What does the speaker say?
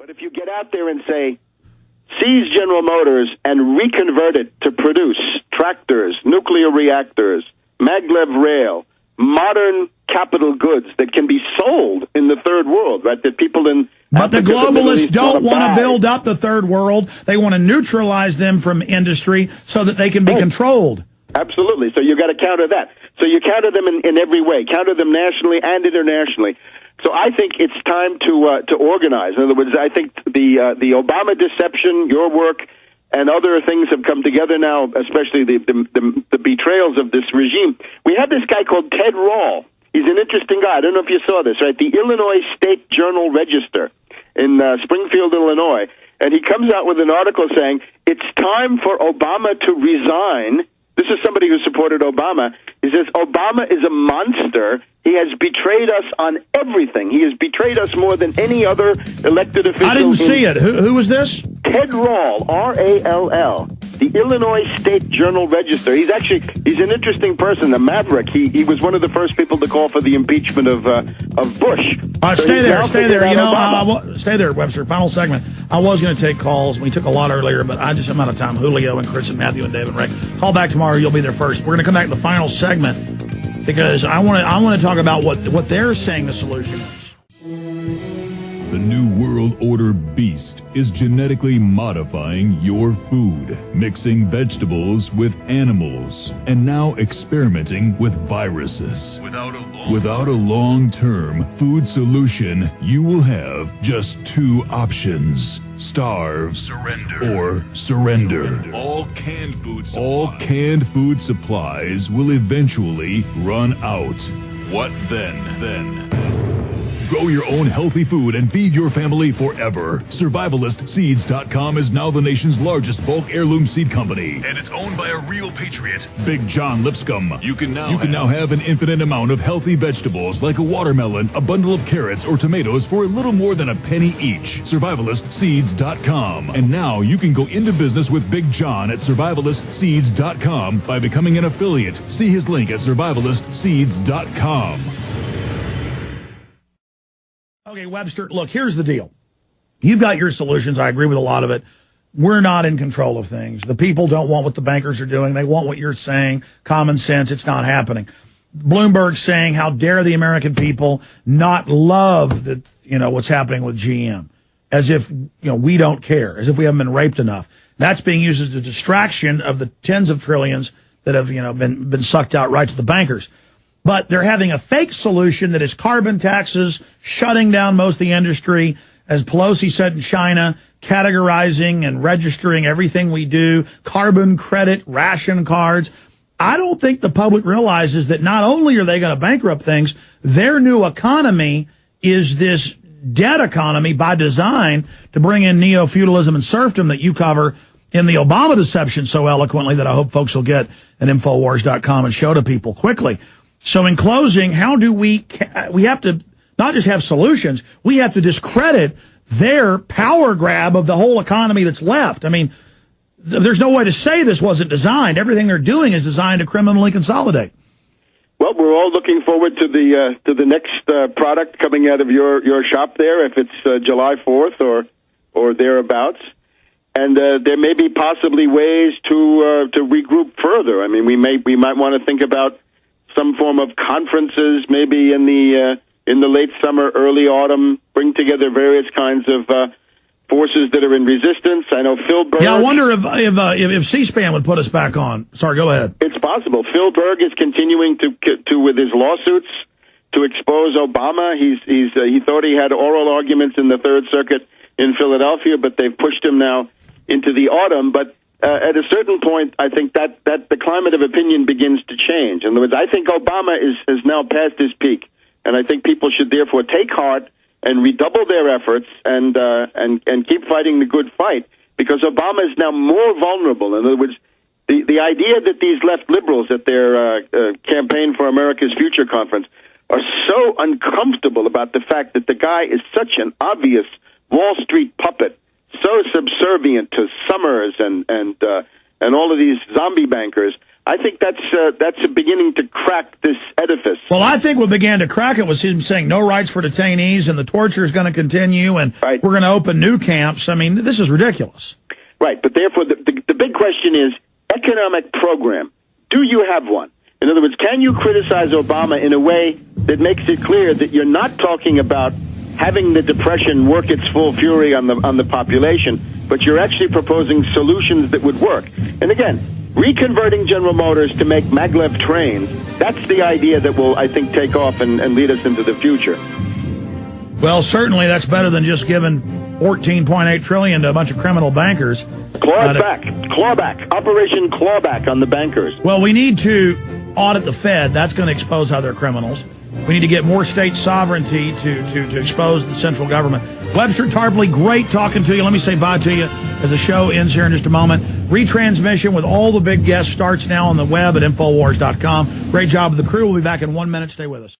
But if you get out there and say, seize General Motors and reconvert it to produce tractors, nuclear reactors, maglev rail, modern capital goods that can be sold in the third world, right? That people in But the globalists don't want to build up the third world. They want to neutralize them from industry so that they can be controlled. Absolutely. So you got to counter that. So you counter them in every way. Counter them nationally and internationally. So I think it's time to organize. In other words, I think the Obama deception, your work, and other things have come together now, especially the betrayals of this regime. We have this guy called Ted Rall. He's an interesting guy. I don't know if you saw this, right? The Illinois State Journal Register in Springfield, Illinois. And he comes out with an article saying, it's time for Obama to resign. This is somebody who supported Obama. He says, Obama is a monster. He has betrayed us on everything. He has betrayed us more than any other elected official. I didn't see it. Who was this? Ted Rall, R-A-L-L, the Illinois State Journal Register. He's an interesting person, a maverick. He was one of the first people to call for the impeachment of Bush. Stay there. You know, stay there, Webster. Final segment. I was going to take calls. We took a lot earlier, but I just am out of time. Julio and Chris and Matthew and David and Ray. Call back tomorrow. You'll be there first. We're going to come back to the final segment because I want to talk about what they're saying the solution is. The New World Order beast is genetically modifying your food, mixing vegetables with animals, and now experimenting with viruses. Without a long-term food solution, you will have just two options: starve, surrender. All canned food supplies will eventually run out. What then? Grow your own healthy food and feed your family forever. SurvivalistSeeds.com is now the nation's largest bulk heirloom seed company, and it's owned by a real patriot, Big John Lipscomb. You can now have an infinite amount of healthy vegetables like a watermelon, a bundle of carrots, or tomatoes for a little more than a penny each. SurvivalistSeeds.com. And now you can go into business with Big John at SurvivalistSeeds.com by becoming an affiliate. See his link at SurvivalistSeeds.com. Okay, Webster, look, here's the deal. You've got your solutions. I agree with a lot of it. We're not in control of things. The people don't want what the bankers are doing. They want what you're saying. Common sense, it's not happening. Bloomberg saying, how dare the American people not love what's happening with GM, as if, we don't care, as if we haven't been raped enough. That's being used as a distraction of the tens of trillions that have, been sucked out right to the bankers. But they're having a fake solution that is carbon taxes, shutting down most of the industry, as Pelosi said in China, categorizing and registering everything we do, carbon credit, ration cards. I don't think the public realizes that not only are they going to bankrupt things, their new economy is this debt economy by design to bring in neo-feudalism and serfdom that you cover in the Obama deception so eloquently that I hope folks will get at Infowars.com and show to people quickly. So in closing, how do we have to not just have solutions, we have to discredit their power grab of the whole economy that's left. I mean, there's no way to say this wasn't designed. Everything they're doing is designed to criminally consolidate. Well, we're all looking forward to the next product coming out of your shop there, if it's July 4th or thereabouts. And there may be possibly ways to regroup further. I mean, we might want to think about some form of conferences, maybe in the late summer, early autumn, bring together various kinds of forces that are in resistance. I know Phil Berg. Yeah, I wonder if C-SPAN would put us back on. Sorry, go ahead. It's possible. Phil Berg is continuing to with his lawsuits to expose Obama. He thought he had oral arguments in the Third Circuit in Philadelphia, but they've pushed him now into the autumn. But at a certain point, I think that the climate of opinion begins to change. In other words, I think Obama is now past his peak, and I think people should therefore take heart and redouble their efforts and keep fighting the good fight, because Obama is now more vulnerable. In other words, the idea that these left liberals at their Campaign for America's Future conference are so uncomfortable about the fact that the guy is such an obvious Wall Street puppet, so subservient to Summers and all of these zombie bankers. I think that's beginning to crack this edifice. Well, I think what began to crack it was him saying no rights for detainees and the torture is going to continue and we're going to open new camps. I mean, this is ridiculous. Right, but therefore the big question is economic program. Do you have one? In other words, can you criticize Obama in a way that makes it clear that you're not talking about having the Depression work its full fury on the population, but you're actually proposing solutions that would work? And again, reconverting General Motors to make maglev trains, that's the idea that will, I think, take off and lead us into the future. Well, certainly that's better than just giving $14.8 trillion to a bunch of criminal bankers. Clawback, Operation Clawback on the bankers. Well, we need to audit the Fed. That's going to expose how they're criminals. We need to get more state sovereignty to expose the central government. Webster Tarpley, great talking to you. Let me say bye to you as the show ends here in just a moment. Retransmission with all the big guests starts now on the web at Infowars.com. Great job of the crew. We'll be back in 1 minute. Stay with us.